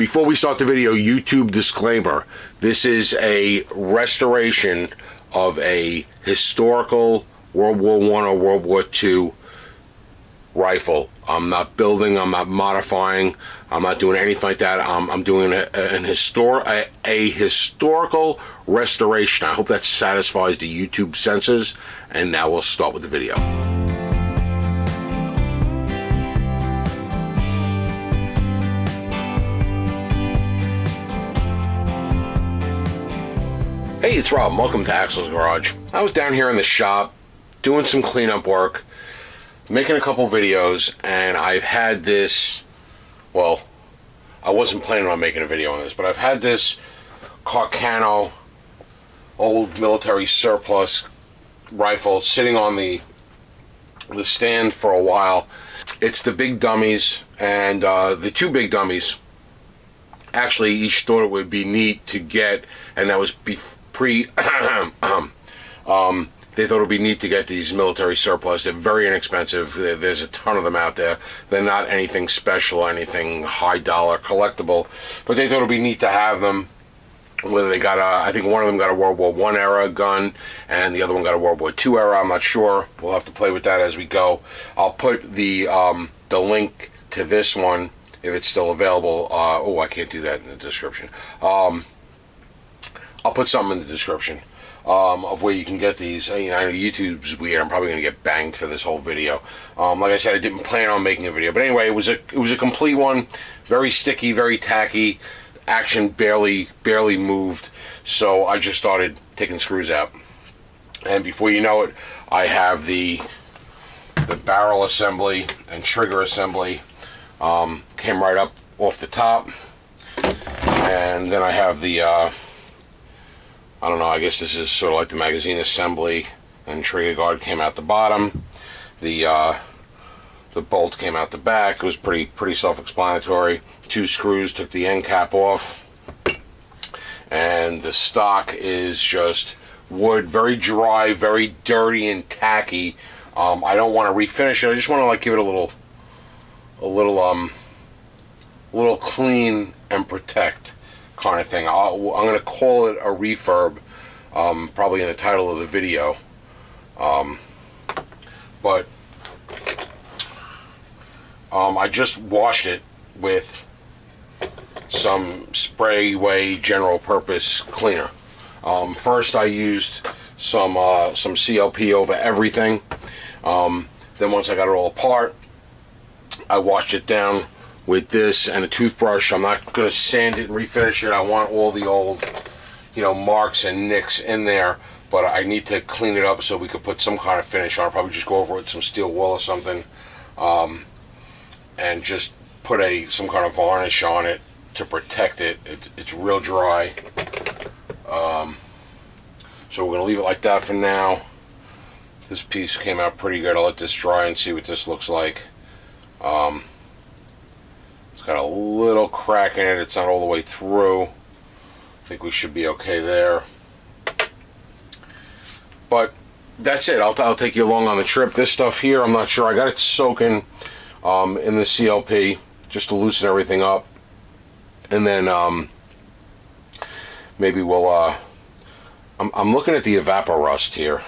Before we start the video, YouTube disclaimer. This is a restoration of a historical World War I or World War II rifle. I'm not building, I'm not modifying, I'm not doing anything like that. I'm doing a historical restoration. I hope that satisfies the YouTube senses. And now we'll start with the video. Hey, it's Rob. Welcome to Axel's Garage. I was down here in the shop doing some cleanup work, making a couple videos, and I've had this, well, I wasn't planning on making a video on this, but I've had this Carcano old military surplus rifle sitting on the stand for a while. It's the big dummies, and the two big dummies actually each thought it would be neat to get, and that was they thought it would be neat to get these military surplus. They're very inexpensive. There's a ton of them out there. They're not anything special, anything high dollar collectible, but they thought it would be neat to have them. Whether they got I think one of them got a World War I era gun, and the other one got a World War II era. I'm not sure. We'll have to play with that as we go. I'll put the link to this one, if it's still available. Oh, I can't do that in the description. I'll put something in the description of where you can get these. I know YouTube's weird. I'm probably going to get banged for this whole video. Like I said, I didn't plan on making a video, but anyway, it was a complete one. Very sticky, very tacky. Action barely moved. So I just started taking screws out, and before you know it, I have the barrel assembly and trigger assembly. Came right up off the top, and then I have the I don't know, I guess this is sort of like the magazine assembly, and trigger guard came out the bottom. The bolt came out the back. It was pretty self-explanatory. Two screws, took the end cap off, and the stock is just wood, very dry, very dirty and tacky. I don't want to refinish it. I just want to like give it a little clean and protect kind of thing. I'm going to call it a refurb, probably in the title of the video. But I just washed it with some Sprayway general purpose cleaner. First I used some CLP over everything. Then once I got it all apart, I washed it down with this and a toothbrush. I'm not going to sand it and refinish it. I want all the old, marks and nicks in there, but I need to clean it up so we could put some kind of finish on it. Probably just go over it with some steel wool or something, and just put some kind of varnish on it to protect it. It's real dry, so we're going to leave it like that for now. This piece came out pretty good. I'll let this dry and see what this looks like. It's got a little crack in it. It's not all the way through. I think we should be okay there. But that's it. I'll take you along on the trip. This stuff here, I'm not sure. I got it soaking in the CLP just to loosen everything up. And then maybe we'll... I'm looking at the evaporust here.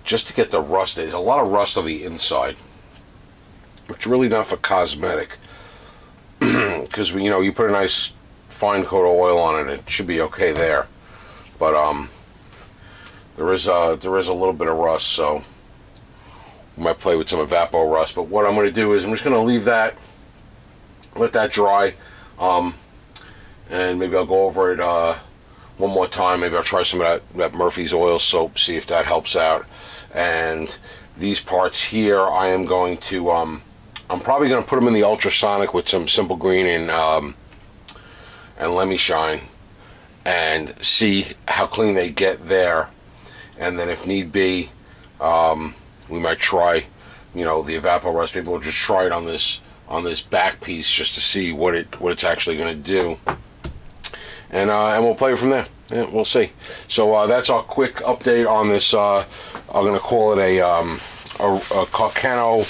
Just to get the rust. There's a lot of rust on the inside. It's really not for cosmetic, because you put a nice fine coat of oil on it, it should be okay there. But there is a little bit of rust, so we might play with some evapor rust. But what I'm going to do is I'm just going to leave that, let that dry, and maybe I'll go over it one more time. Maybe I'll try some of that Murphy's oil soap, see if that helps out. And these parts here, I am going to I'm probably going to put them in the ultrasonic with some Simple Green and Lemmy Shine, and see how clean they get there. And then if need be, we might try, the evaporust. Maybe we'll just try it on this back piece just to see what it's actually going to do, and we'll play it from there. Yeah, we'll see. So that's our quick update on this. I'm going to call it a Carcano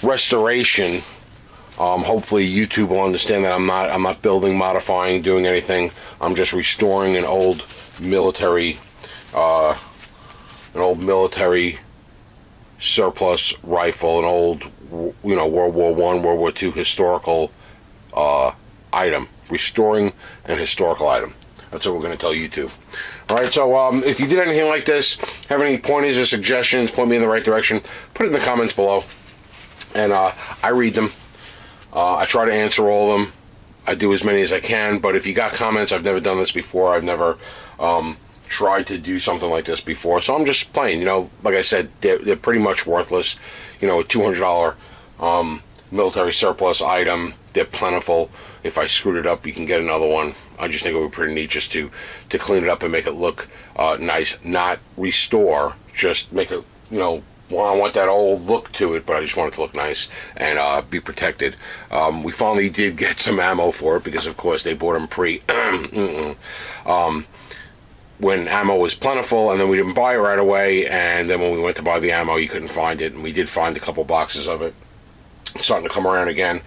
restoration Hopefully YouTube will understand that I'm not building, modifying, doing anything. I'm just restoring an old military surplus rifle, an old, you know, World War I, World War II historical item. Restoring an historical item. That's what we're going to tell YouTube. All right, so if you did anything like this, have any pointers or suggestions, point me in the right direction, put it in the comments below. And I read them. I try to answer all of them. I do as many as I can, but if you got comments, I've never done this before. I've never tried to do something like this before, so I'm just playing. You know, like I said, they're pretty much worthless. You know, a $200 military surplus item. They're plentiful. If I screwed it up, you can get another one. I just think it would be pretty neat just to clean it up and make it look nice. Not restore, just make it, you know, I want that old look to it, but I just want it to look nice and be protected. We finally did get some ammo for it because, of course, they bought them pre. When ammo was plentiful, and then we didn't buy it right away, and then when we went to buy the ammo, you couldn't find it, and we did find a couple boxes of it. It's starting to come around again,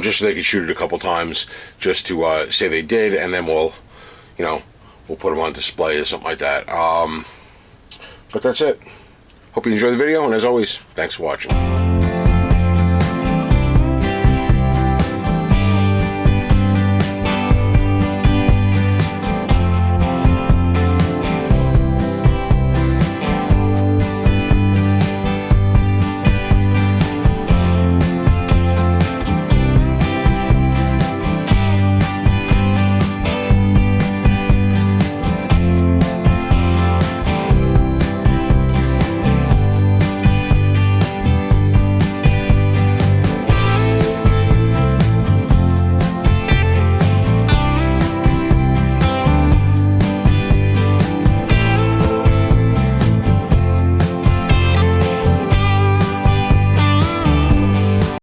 just so they could shoot it a couple times, just to say they did, and then we'll, you know, we'll put them on display or something like that. But that's it. Hope you enjoyed the video, and as always, thanks for watching.